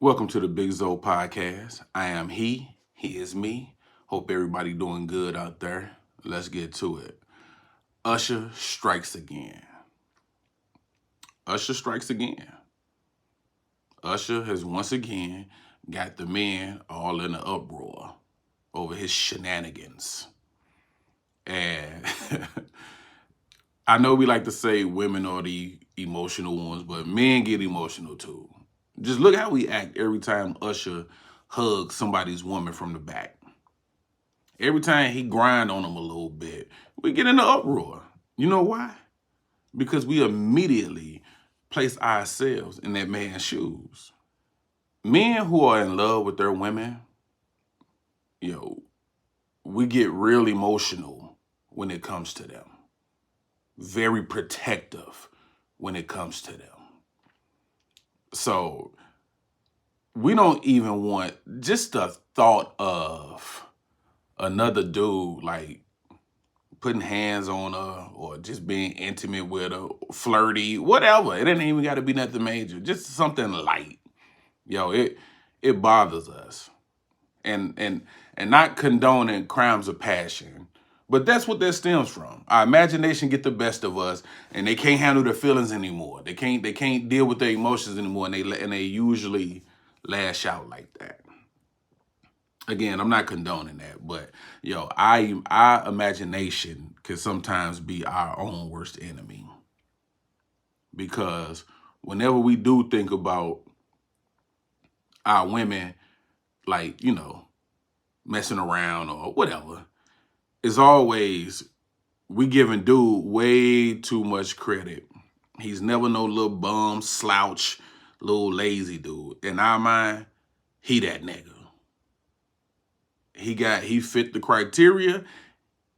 Welcome to the BigZo podcast. I am he is me. Hope everybody doing good out there. Let's get to it. Usher strikes again. Usher strikes again. Usher has once again got the men all in an uproar over his shenanigans. And I know we like to say women are the emotional ones, but men get emotional too. Just look how we act every time Usher hugs somebody's woman from the back. Every time he grind on them a little bit, we get in the uproar. You know why? Because we immediately place ourselves in that man's shoes. Men who are in love with their women, we get real emotional when it comes to them. Very protective when it comes to them. So we don't even want just the thought of another dude like putting hands on her or just being intimate with her, flirty, whatever. It ain't even got to be nothing major. Just something light. It bothers us. And not condoning crimes of passion. But that's what that stems from. Our imagination get the best of us, and they can't handle their feelings anymore. They can't deal with their emotions anymore, and they usually lash out like that. Again, I'm not condoning that, but our imagination can sometimes be our own worst enemy. Because whenever we do think about our women, like, messing around or whatever, it's always we giving dude way too much credit. He's never no little bum, slouch, little lazy dude. In our mind, he that nigga. He fit the criteria.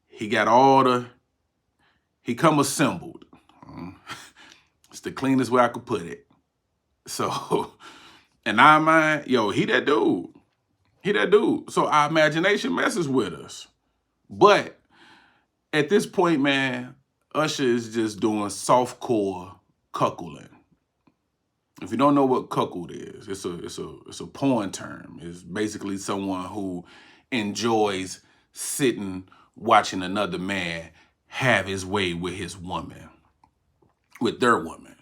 He come assembled. It's the cleanest way I could put it. So, in our mind, he that dude. He that dude. So our imagination messes with us. But at this point, man, Usher is just doing softcore cuckolding. If you don't know what cuckold is, it's a porn term. It's basically someone who enjoys sitting watching another man have his way with his woman, with their woman.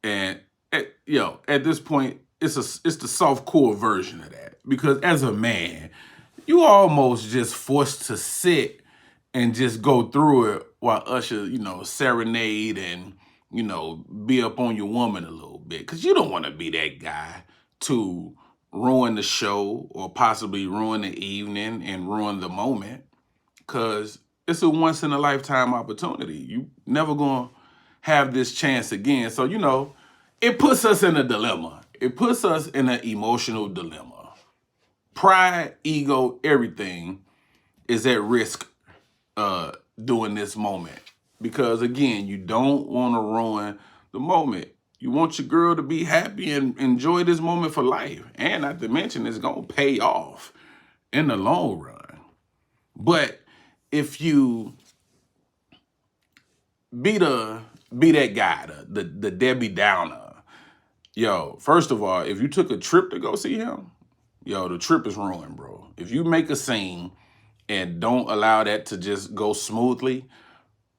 And at this point, it's the softcore version of that. Because as a man, you almost just forced to sit and just go through it while Usher, serenade and, be up on your woman a little bit. Because you don't want to be that guy to ruin the show or possibly ruin the evening and ruin the moment. Because it's a once-in-a-lifetime opportunity. You never going to have this chance again. So, it puts us in a dilemma. It puts us in an emotional dilemma. Pride, ego, everything is at risk during this moment. Because again, you don't want to ruin the moment. You want your girl to be happy and enjoy this moment for life. And not to mention, it's going to pay off in the long run. But if you be that guy, the Debbie Downer, first of all, if you took a trip to go see him, the trip is ruined, bro. If you make a scene and don't allow that to just go smoothly,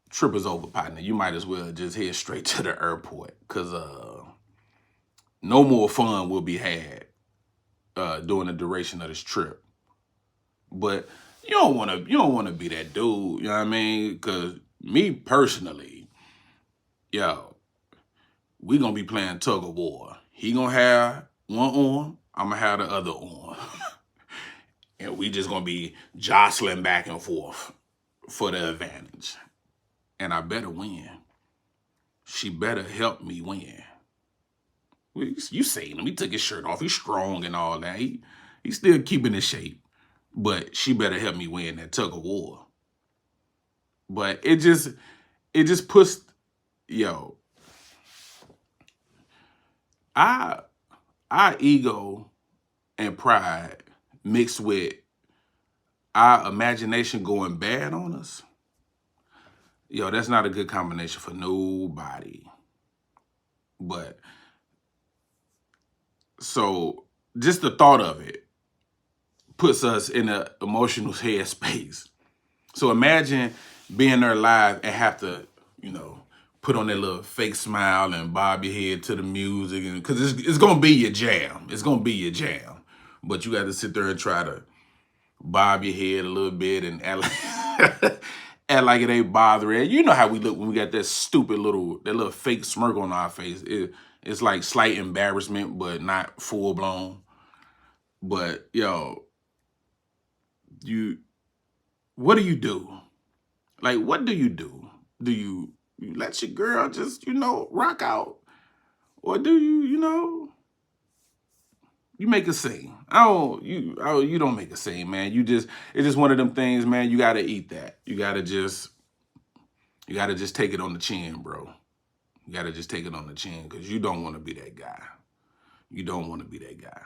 trip is over, partner. You might as well just head straight to the airport, because no more fun will be had during the duration of this trip. But you don't want to be that dude, you know what I mean? Because me personally, we gonna be playing tug of war. He gonna have one arm, I'm gonna have the other arm. And we just gonna be jostling back and forth for the advantage. And I better win. She better help me win. You seen him. He took his shirt off. He's strong and all that. He's still keeping his shape. But she better help me win that tug of war. But it just puts, our ego and pride mixed with our imagination going bad on us. That's not a good combination for nobody. But So just the thought of it puts us in an emotional headspace. So imagine being there live and have to, you know, put on that little fake smile and bob your head to the music, and because it's gonna be your jam. It's gonna be your jam. But you got to sit there and try to bob your head a little bit and act like, act like it ain't bothering. You know how we look when we got that stupid that little fake smirk on our face. It's like slight embarrassment, but not full blown. But yo, what do you do? Like, what do you do? Do you let your girl just, rock out? Or do you make a scene? You don't make a scene, man. It's just one of them things, man. You gotta eat that. You gotta just take it on the chin, bro. You gotta just take it on the chin, because you don't want to be that guy. You don't want to be that guy.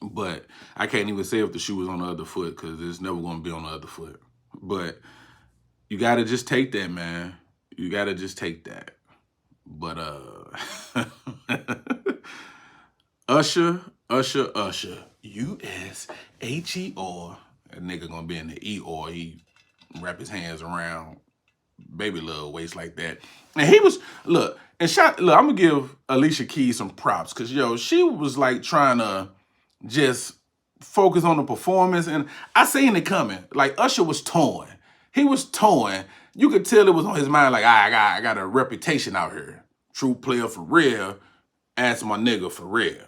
But I can't even say if the shoe was on the other foot, because it's never gonna be on the other foot. But you gotta just take that, man. You gotta just take that. But Usher, U-S-H-E-R. That nigga gonna be in the E-R. He wrap his hands around baby little waist like that. And he was, look, I'm gonna give Alicia Keys some props, because she was like trying to just focus on the performance, and I seen it coming. Like, Usher was torn. He was torn. You could tell it was on his mind, like, I got a reputation out here. True player for real. Ask my nigga for real.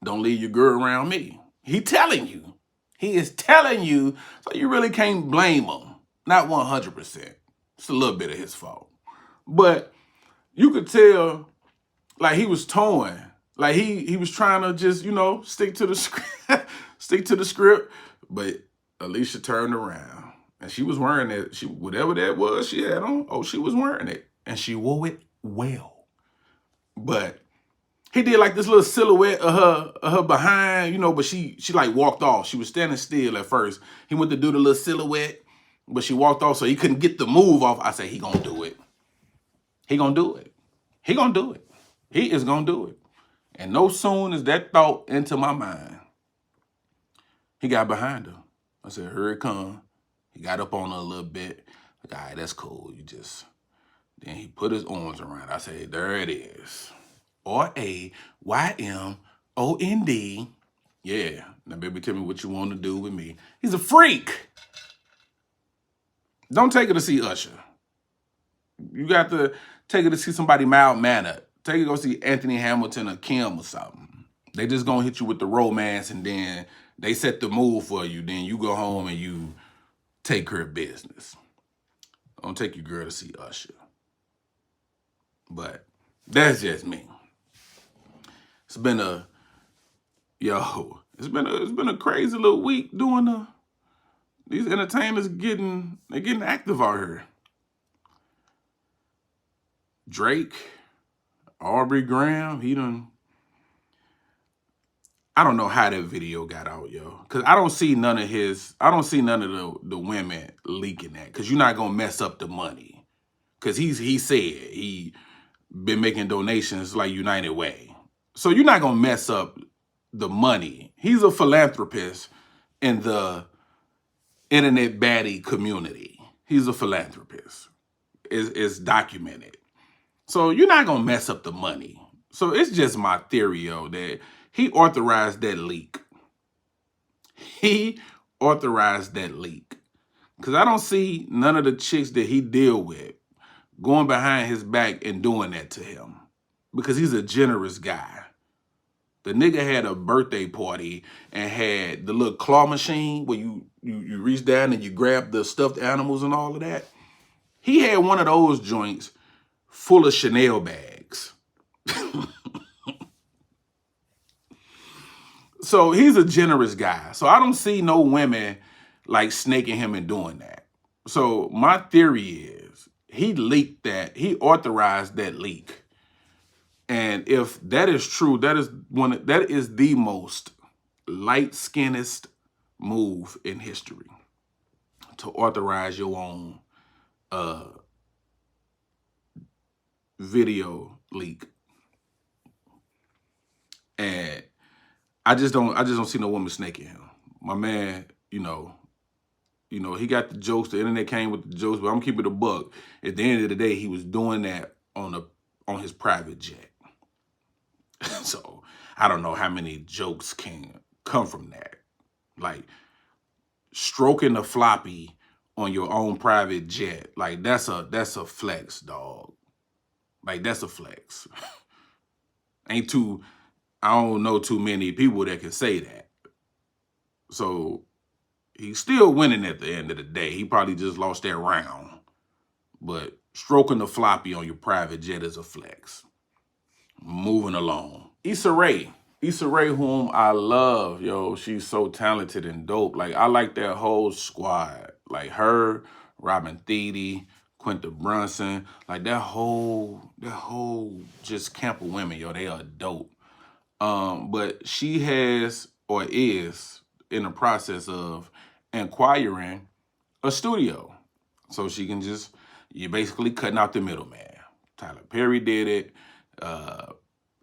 Don't leave your girl around me. He telling you. He is telling you, so you really can't blame him. Not 100%. It's a little bit of his fault. But you could tell, like, he was torn. Like, he was trying to just, stick to the script. Stick to the script. But Alicia turned around. And she was wearing it. Whatever that was she had on, she was wearing it. And she wore it well. But he did like this little silhouette of her behind, but she like walked off. She was standing still at first. He went to do the little silhouette, but she walked off, so he couldn't get the move off. I said, he gonna do it. He gonna do it. He gonna do it. He is gonna do it. And no soon as that thought into my mind, he got behind her. I said, here it come. He got up on her a little bit. Like, all right, that's cool. Then he put his arms around. I said, there it is. R-A-Y-M-O-N-D. Yeah. Now, baby, tell me what you want to do with me. He's a freak. Don't take her to see Usher. You got to take her to see somebody mild-mannered. Take her to go see Anthony Hamilton or Kim or something. They just going to hit you with the romance, and then they set the mood for you. Then you go home and you take care of business. Don't take your girl to see Usher. But that's just me. It's been a crazy little week doing these entertainers getting active out here. Drake, Aubrey Graham, I don't know how that video got out, yo. Cause I don't see none of the women leaking that. Cause you're not gonna mess up the money. Cause he said he been making donations like United Way. So you're not going to mess up the money. He's a philanthropist in the internet baddie community. He's a philanthropist. It's documented. So you're not going to mess up the money. So it's just my theory, yo, that he authorized that leak. He authorized that leak. Because I don't see none of the chicks that he deal with going behind his back and doing that to him. Because he's a generous guy. The nigga had a birthday party and had the little claw machine where you reach down and you grab the stuffed animals and all of that. He had one of those joints full of Chanel bags. So he's a generous guy. So I don't see no women like snaking him and doing that. So my theory is he leaked that. He authorized that leak. And if that is true, that is the most light-skinnedest move in history, to authorize your own video leak. I just don't see no woman snaking him. My man, he got the jokes. The internet came with the jokes, but I'm keeping it a buck. At the end of the day, he was doing that on his private jet. So I don't know how many jokes can come from that. Like stroking the floppy on your own private jet, like that's a flex, dog. Like that's a flex. I don't know too many people that can say that. So he's still winning at the end of the day. He probably just lost that round. But stroking the floppy on your private jet is a flex. Moving along. Issa Rae, whom I love, yo, she's so talented and dope. Like, I like that whole squad. Like her, Robin Thede, Quinta Brunson, like that whole just camp of women, yo, they are dope. But she has or is in the process of acquiring a studio. So she can you're basically cutting out the middleman. Tyler Perry did it,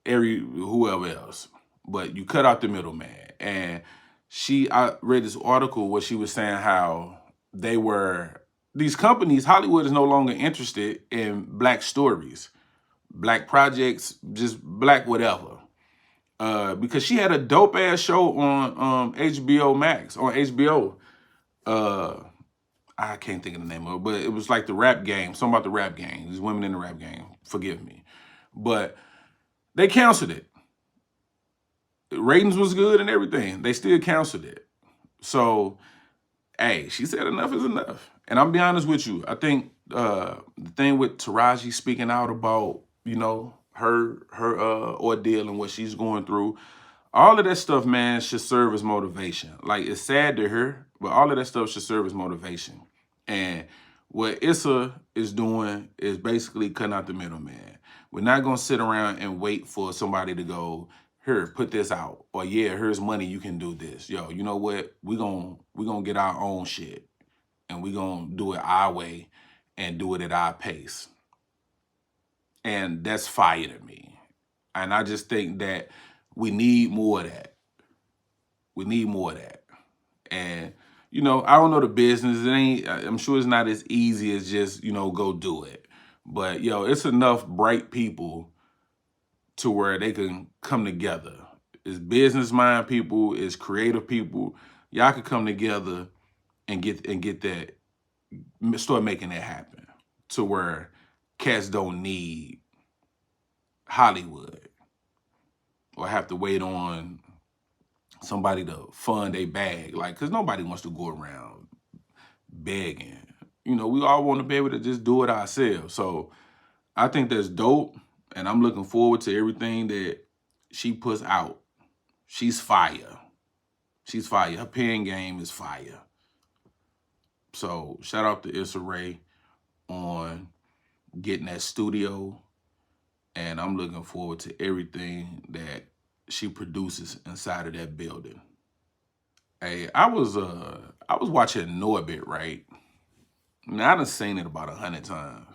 whoever else. But you cut out the middleman. And I read this article where she was saying how these companies, Hollywood is no longer interested in black stories, black projects, just black whatever. Because she had a dope ass show on HBO Max, on HBO. I can't think of the name of it, but it was like the rap game, something about the rap game. These women in the rap game, forgive me. But they canceled it. Ratings was good and everything. They still canceled it. So, hey, she said enough is enough. And I'm be honest with you. I think the thing with Taraji speaking out about, her ordeal and what she's going through, all of that stuff, man, should serve as motivation. Like, it's sad to her, but all of that stuff should serve as motivation. And what Issa is doing is basically cutting out the middleman. We're not going to sit around and wait for somebody to go, here, put this out. Or, yeah, here's money, you can do this. Yo, you know what? We're gonna get our own shit. And we're going to do it our way and do it at our pace. And that's fire to me. And I just think that we need more of that. We need more of that. And, I don't know the business. I'm sure it's not as easy as just, go do it. But, it's enough bright people to where they can come together. It's business mind people, it's creative people. Y'all can come together and get that, start making that happen to where cats don't need Hollywood or have to wait on somebody to fund a bag. Like, because nobody wants to go around begging. We all want to be able to just do it ourselves. So I think that's dope. And I'm looking forward to everything that she puts out. She's fire. She's fire. Her pen game is fire. So shout out to Issa Rae on getting that studio. And I'm looking forward to everything that she produces inside of that building. Hey, I was watching Norbit, right? Now, I done seen it about 100 times.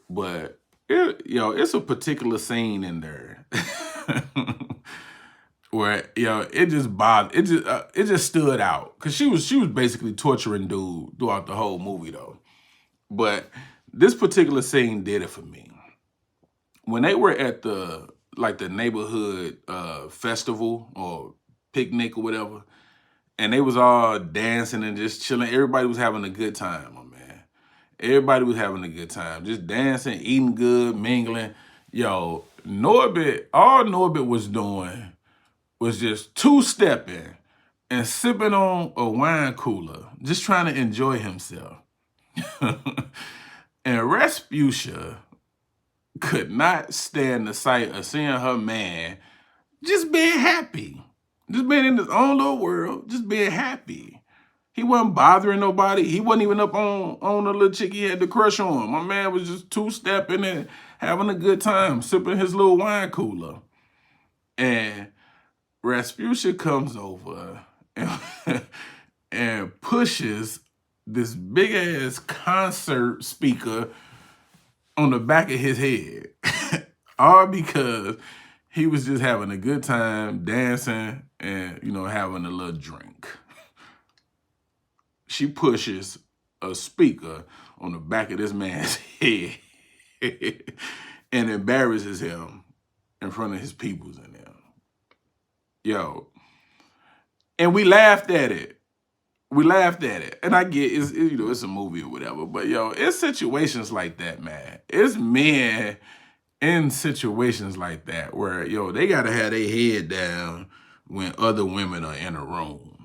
But it's a particular scene in there where it just stood out because she was basically torturing dude throughout the whole movie though. But this particular scene did it for me. When they were at the neighborhood festival or picnic or whatever, and they was all dancing and just chilling, everybody was having a good time, my man. Everybody was having a good time, just dancing, eating good, mingling. Yo, all Norbit was doing was just two-stepping and sipping on a wine cooler, just trying to enjoy himself. And Rasputia could not stand the sight of seeing her man just being happy, just being in his own little world, just being happy. He wasn't bothering nobody. He wasn't even up on the little chick he had to crush on. My man was just two-stepping and having a good time, sipping his little wine cooler. And Rasputia comes over and pushes this big-ass concert speaker on the back of his head. All because He was just having a good time, dancing, and, you know, having a little drink. She pushes a speaker on the back of this man's head and embarrasses him in front of his peoples in there. Yo. And we laughed at it. We laughed at it. And I get it's, you know, it's a movie or whatever. But yo, it's situations like that, man. It's men in situations like that where, yo, they gotta have their head down when other women are in a room.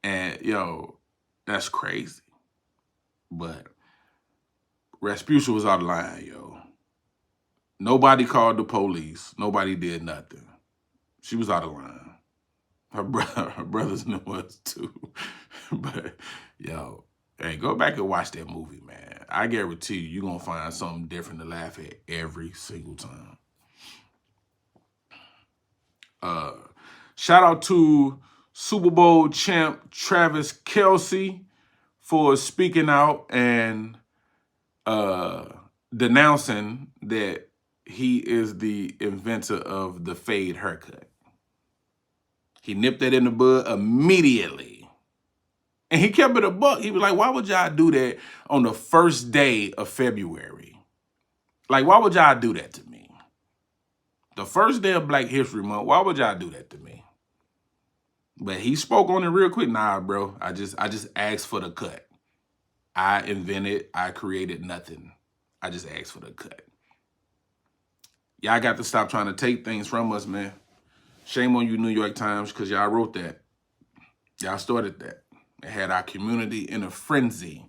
And yo, that's crazy. But Rasputia was out of line, yo. Nobody called the police. Nobody did nothing. She was out of line. Her brothers knew us too. But yo, hey, go back and watch that movie, man. I guarantee you're gonna find something different to laugh at every single time. Shout out to Super Bowl champ Travis Kelce for speaking out and denouncing that he is the inventor of the fade haircut. He nipped that in the bud immediately. And he kept it a buck. He was like, why would y'all do that on the first day of February? Like, why would y'all do that to me? The first day of Black History Month, why would y'all do that to me? But he spoke on it real quick. Nah, bro, I just asked for the cut. I created nothing. I just asked for the cut. Y'all got to stop trying to take things from us, man. Shame on you, New York Times, because y'all wrote that. Y'all started that. It had our community in a frenzy.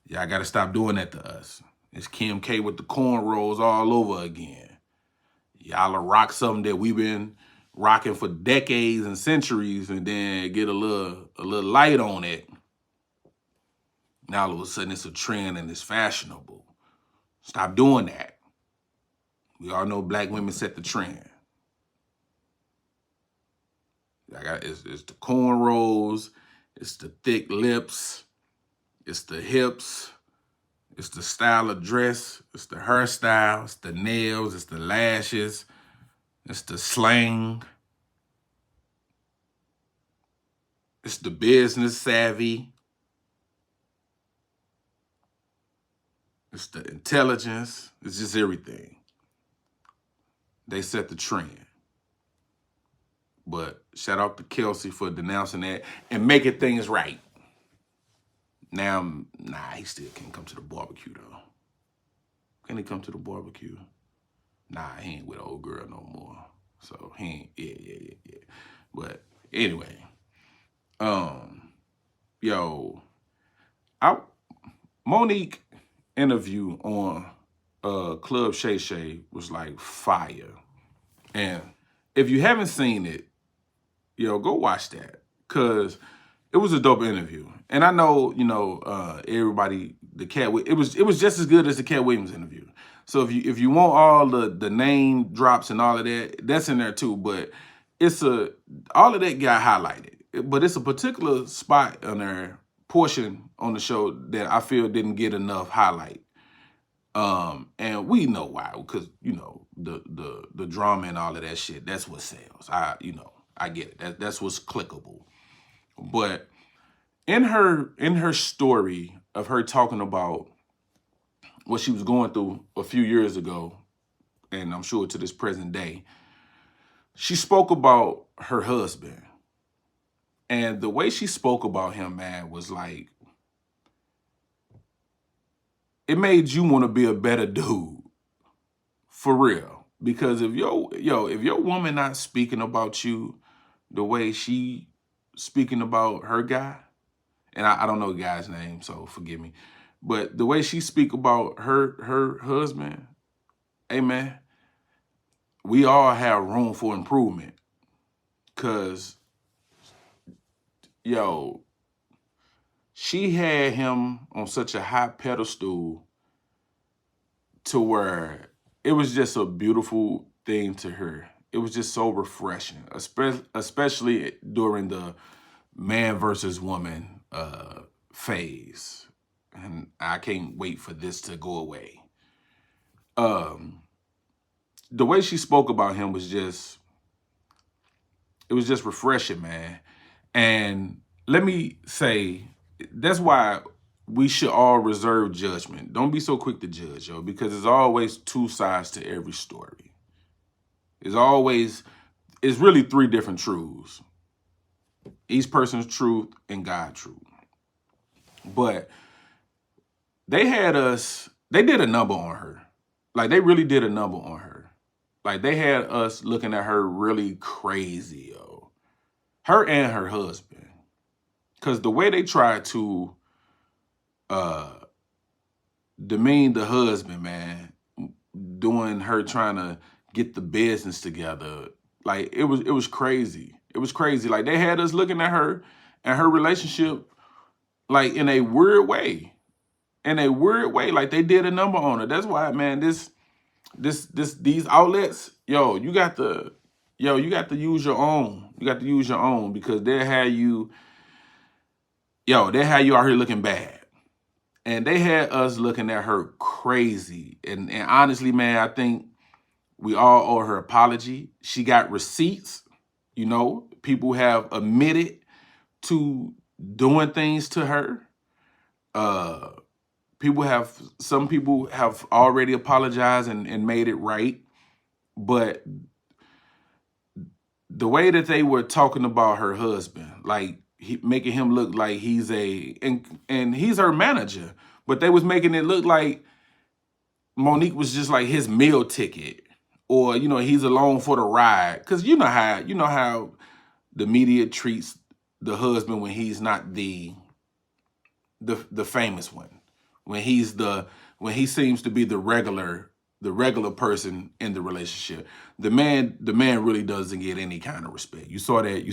Y'all got to stop doing that to us. It's Kim K with the cornrows all over again. Y'all will rock something that we've been rocking for decades and centuries and then get a little light on it. Now all of a sudden it's a trend and it's fashionable. Stop doing that. We all know Black women set the trend. It's the cornrows, it's the thick lips, it's the hips, it's the style of dress, it's the hairstyle, it's the nails, it's the lashes, it's the slang, it's the business savvy, it's the intelligence, it's just everything. They set the trend. But shout out to Kelce for denouncing that and making things right. Now, nah, he still can't come to the barbecue, though. Can he come to the barbecue? Nah, he ain't with an old girl no more. So he ain't, yeah. But anyway, yo, Monique interview on Club Shay Shay was like fire. And if you haven't seen it, yo, go watch that, because it was a dope interview. And I know, you know, everybody, it was just as good as the Cat Williams interview. So if you want all the name drops and all of that, that's in there too. But all of that got highlighted. But it's a particular spot on there, portion on the show that I feel didn't get enough highlight. And we know why, because, you know, the drama and all of that shit, that's what sells. I get it. That's what's clickable. But in her story of her talking about what she was going through a few years ago, and I'm sure to this present day, she spoke about her husband. And the way she spoke about him, man, was like, it made you want to be a better dude. For real. Because if your woman not speaking about you the way she speaking about her guy, and I don't know the guy's name, so forgive me, but the way she speak about her husband, hey man, we all have room for improvement. Cause yo, she had him on such a high pedestal to where it was just a beautiful thing to her. It was just so refreshing, especially during the man versus woman phase. And I can't wait for this to go away. the way she spoke about him was just, it was just refreshing, man. And let me say, that's why we should all reserve judgment. Don't be so quick to judge, yo, because there's always two sides to every story. It's really three different truths. Each person's truth and God's truth. But they did a number on her. Like, they really did a number on her. Like, they had us looking at her really crazy, yo. Her and her husband. Because the way they tried to demean the husband, man, doing her trying to get the business together, like, it was crazy. It was crazy. Like, they had us looking at her and her relationship, like, in a weird way. Like, they did a number on her. That's why, man, these outlets, you got to use your own. You got to use your own, because they'll have you out here looking bad. And they had us looking at her crazy. And honestly, man, I think we all owe her apology. She got receipts. People have admitted to doing things to her. Some people have already apologized and made it right. But the way that they were talking about her husband, like, making him look like he's and he's her manager, but they was making it look like Monique was just like his meal ticket, or he's along for the ride. Because you know how the media treats the husband when he's not the famous one, when he seems to be the regular person in the relationship. The man really doesn't get any kind of respect. You saw that you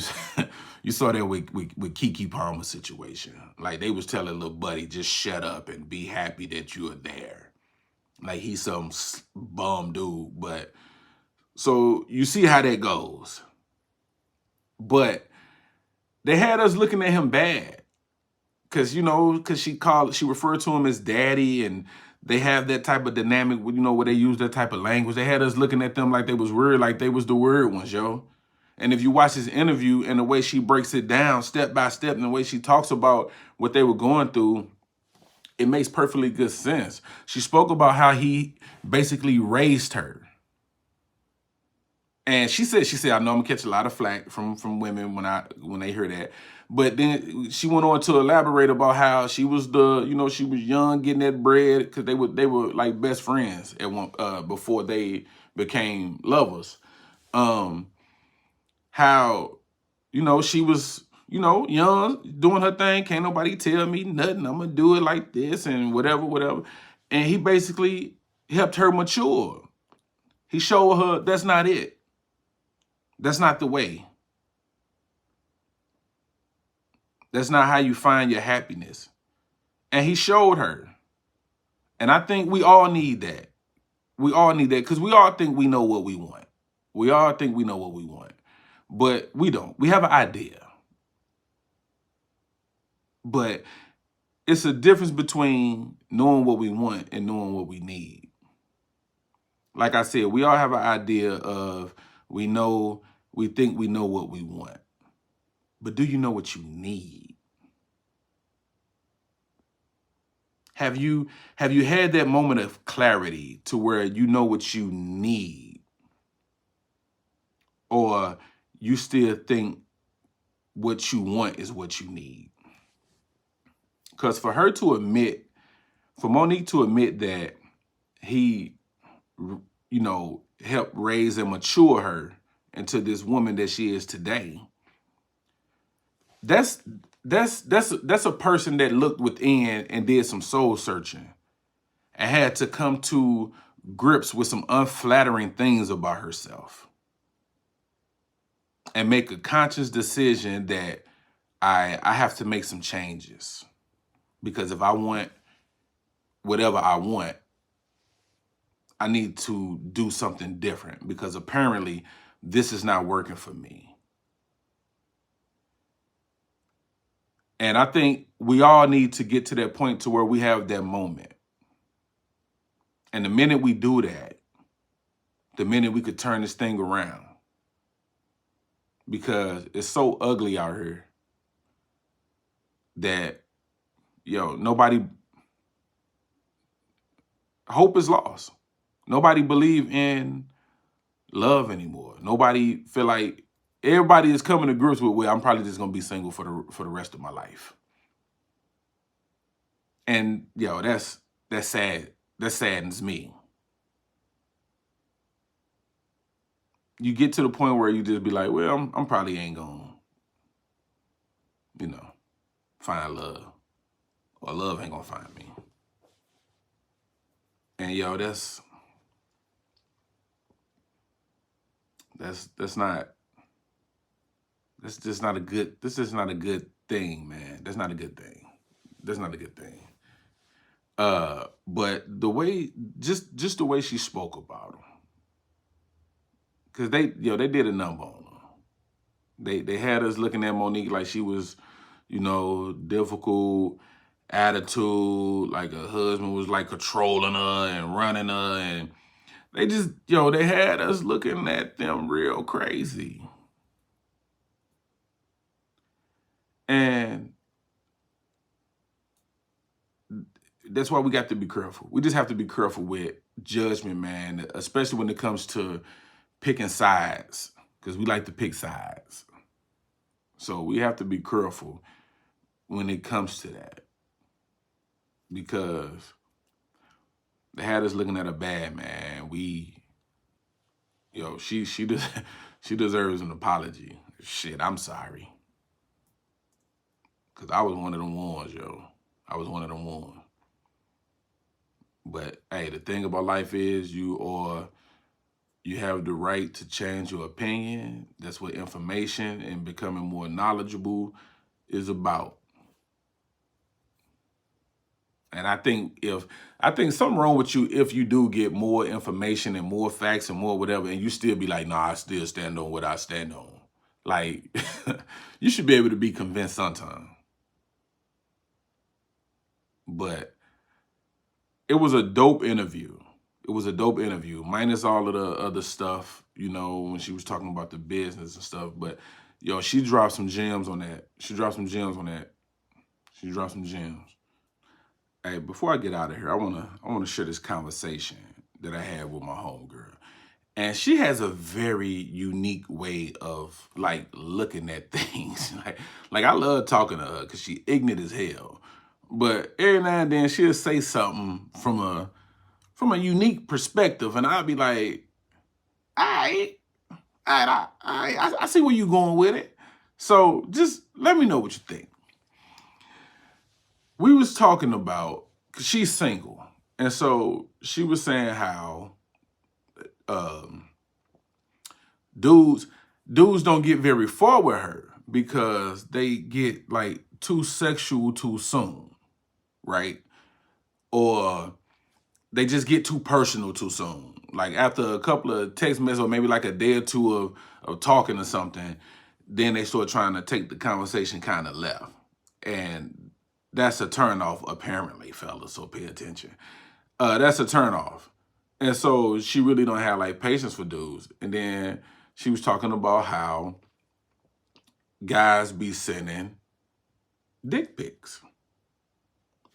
saw that with Keke Palmer's situation. Like, they was telling little buddy, just shut up and be happy that you are there. Like, he's some bum dude. But so you see how that goes. But they had us looking at him bad. Because she referred to him as daddy, and they have that type of dynamic, where they use that type of language. They had us looking at them like they was weird, like they was the weird ones, yo. And if you watch this interview and the way she breaks it down step by step, and the way she talks about what they were going through, it makes perfectly good sense. She spoke about how he basically raised her. And she said, I know I'm gonna catch a lot of flack from women when they hear that. But then she went on to elaborate about how she was she was young, getting that bread, because they were like best friends at one before they became lovers. How she was young, doing her thing, can't nobody tell me nothing, I'm gonna do it like this and whatever. And he basically helped her mature. He showed her that's not it. That's not the way. That's not how you find your happiness. And he showed her. And I think we all need that. We all need that, because we all think we know what we want. We all think we know what we want. But we don't. We have an idea. But it's a difference between knowing what we want and knowing what we need. Like I said, we all have an idea of we think we know what we want. But do you know what you need? Have you had that moment of clarity to where you know what you need? Or you still think what you want is what you need? Because for Monique to admit that he, helped raise and mature her into this woman that she is today, that's a person that looked within and did some soul searching and had to come to grips with some unflattering things about herself and make a conscious decision that I have to make some changes, because if I want whatever I want, I need to do something different, because apparently this is not working for me. And I think we all need to get to that point to where we have that moment. And the minute we do that, the minute we could turn this thing around. Because it's so ugly out here that, hope is lost. Nobody believe in love anymore. Nobody feel like, everybody is coming to grips with, well, I'm probably just gonna be single for the rest of my life. And that's sad. That saddens me. You get to the point where you just be like, well, I'm probably ain't gonna, find love, or love ain't gonna find me. And that's just not a good, this is not a good thing, man. That's not a good thing. That's not a good thing. But the way, just the way she spoke about him, because they did a number on her. They had us looking at Monique like she was, difficult attitude, like her husband was like controlling her and running her, and they just, they had us looking at them real crazy. And that's why we got to be careful. We just have to be careful with judgment, man, especially when it comes to picking sides, because we like to pick sides. So we have to be careful when it comes to that, because they had us looking at her bad, man. She deserves an apology. Shit, I'm sorry. Because I was one of them ones, I was one of them ones. But hey, the thing about life is you have the right to change your opinion. That's what information and becoming more knowledgeable is about. And I think something wrong with you if you do get more information and more facts and more whatever, and you still be like, nah, I still stand on what I stand on. Like, you should be able to be convinced sometime. But it was a dope interview. It was a dope interview, minus all of the other stuff, when she was talking about the business and stuff. But, she dropped some gems on that. She dropped some gems. Hey, before I get out of here, I wanna share this conversation that I had with my homegirl. And she has a very unique way of like looking at things. like I love talking to her because she ignorant as hell. But every now and then she'll say something from a unique perspective, and I'll be like, I see where you're going with it. So just let me know what you think. We was talking about, cause she's single, and so she was saying how dudes don't get very far with her because they get like too sexual too soon, right? Or they just get too personal too soon. Like after a couple of text messages or maybe like a day or two of talking or something, then they start trying to take the conversation kind of left. And that's a turnoff, apparently, fellas, so pay attention. That's a turnoff. And so she really don't have like patience for dudes. And then she was talking about how guys be sending dick pics,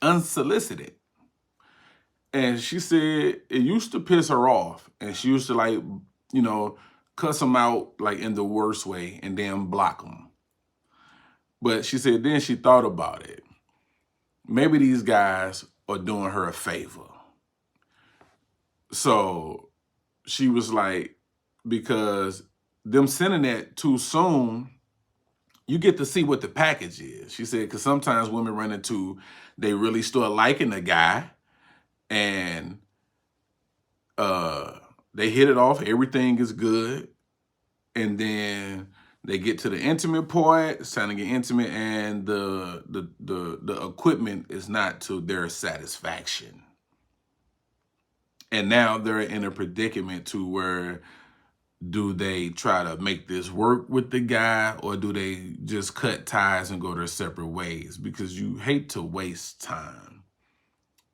unsolicited. And she said it used to piss her off. And she used to like, cuss them out like in the worst way and then block them. But she said then she thought about it. Maybe these guys are doing her a favor. So she was like, because them sending that too soon, you get to see what the package is. She said, because sometimes women run into, they really start liking a guy and they hit it off, everything is good. And then they get to the intimate part, it's time to get intimate, and the equipment is not to their satisfaction. And now they're in a predicament to where, do they try to make this work with the guy, or do they just cut ties and go their separate ways? Because you hate to waste time.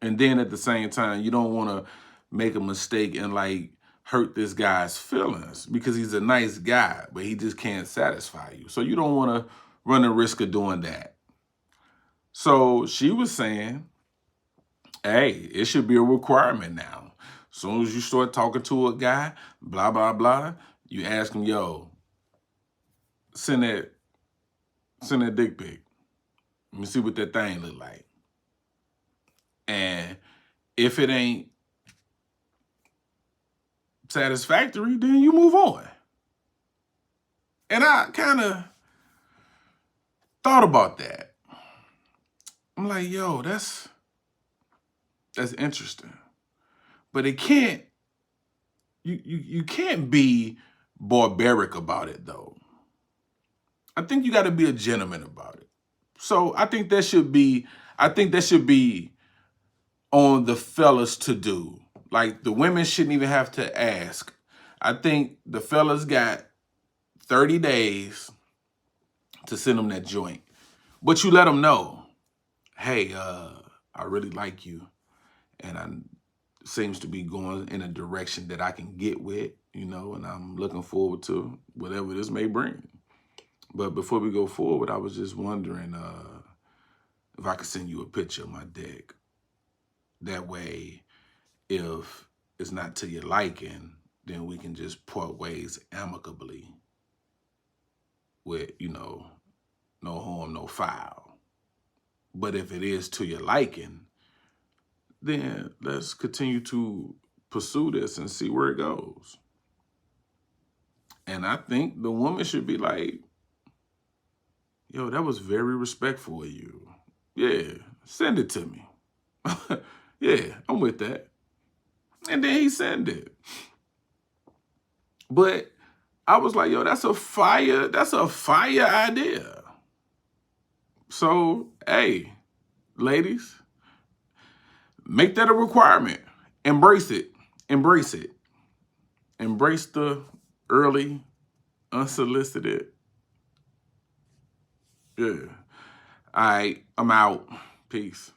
And then at the same time, you don't want to make a mistake and like hurt this guy's feelings because he's a nice guy, but he just can't satisfy you. So you don't want to run the risk of doing that. So she was saying, hey, it should be a requirement now. As soon as you start talking to a guy, blah, blah, blah, you ask him, yo, send that dick pic. Let me see what that thing look like. And if it ain't satisfactory, then you move on. And I kind of thought about that. I'm like, yo, that's interesting. But it can't, you can't be barbaric about it though. I think you got to be a gentleman about it. So I think that should be on the fellas to do. Like the women shouldn't even have to ask. I think the fellas got 30 days to send them that joint. But you let them know, hey, I really like you. And I seems to be going in a direction that I can get with, and I'm looking forward to whatever this may bring. But before we go forward, I was just wondering if I could send you a picture of my dick. That way, if it's not to your liking, then we can just part ways amicably with, no harm, no foul. But if it is to your liking, then let's continue to pursue this and see where it goes. And I think the woman should be like, yo, that was very respectful of you. Yeah, send it to me. Yeah, I'm with that. And then he sent it. But I was like, yo, that's a fire idea. So, hey, ladies, make that a requirement. Embrace it. Embrace it. Embrace the early, unsolicited. Yeah. All right, I'm out. Peace.